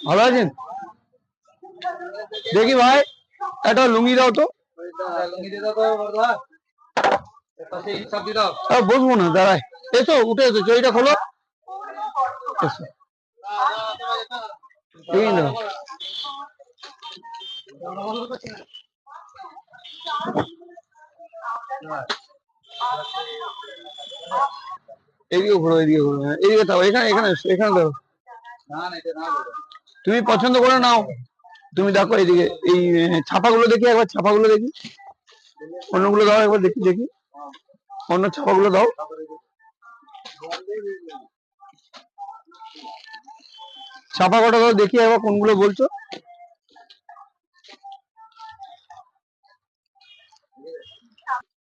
ভালো আছেন? দেখি ভাই একটা লুঙ্গি দাও তো। বসবো না, দাঁড়ায়। এসো, উঠে এসো, জয়টা খোলো। এসো, ঠিক না? এদিকে ঘুরো, এদিকে ঘুরো, এদিকে দাও, এখানে এখানে এখানে দাও। তুমি পছন্দ করে নাও। তুমি দেখো এদিকে, এই ছাপাগুলো দেখি একবার, ছাপাগুলো দেখি। অন্যগুলো দাও একবার, দেখি দেখি অন্য ছাপাগুলো দাও। ছাপা কটা দাও দেখি একবার, কোনগুলো বলছো।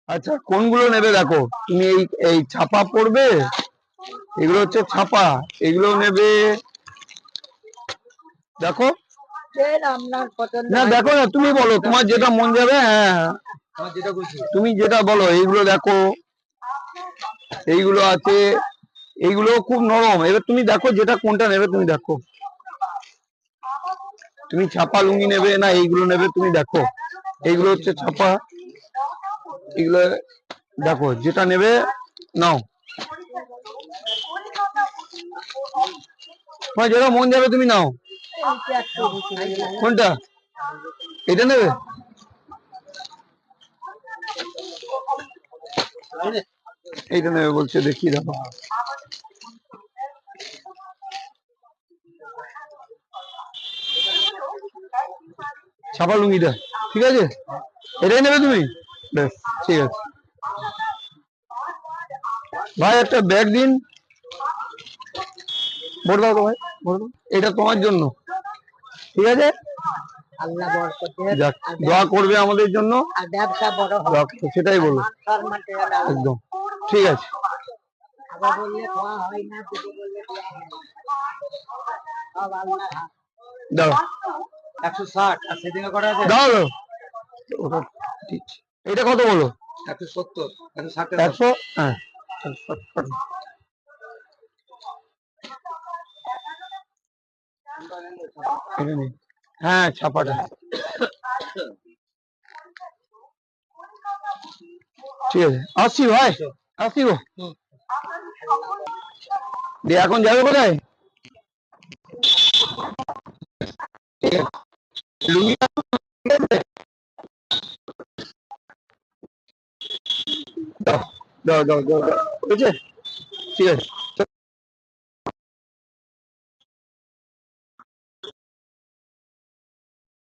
আচ্ছা, কোনগুলো নেবে দেখো তুমি। এই এই ছাপা পড়বে, এগুলো হচ্ছে ছাপা, এগুলো নেবে। দেখো না, দেখো না, তুমি বলো তোমার যেটা মন যাবে। হ্যাঁ, তুমি যেটা বলো। এইগুলো দেখো, এইগুলো আছে, এইগুলো খুব নরম। এবার তুমি দেখো যেটা কোনটা নেবে, তুমি দেখো। তুমি ছাপা লুঙ্গি নেবে না এইগুলো নেবে, তুমি দেখো। এইগুলো হচ্ছে ছাপা, এগুলো দেখো, যেটা নেবে নাও। তোমার যেটা মন যাবে তুমি নাও। কোনটা? এটা নেবে? এইটা নেবে বলছে, দেখি দেখো। ছাপা লুঙ্গিটা ঠিক আছে, এটাই নেবে তুমি? বেশ, ঠিক আছে। ভাই একটা ব্যাগ দিন। ভোট দাও তো ভাই, ভোট দাও। এটা তোমার জন্য, ঠিক আছে? দোয়া করবে আমাদের জন্য, সেটাই বলো। একদম ঠিক আছে। দাও 160 আর সেটিংয়ে করা আছে। দাও দাও, ওটা ঠিক। এটা কত বলো? 170, 160, 100। হ্যাঁ, হ্যাঁ, ছাপাটা ঠিক আছে। আসছি ভাই, আসছি গো। দিয়ে এখন যাবে কোথায়? দাও দাও দাও, ঠিক আছে, ঠিক আছে।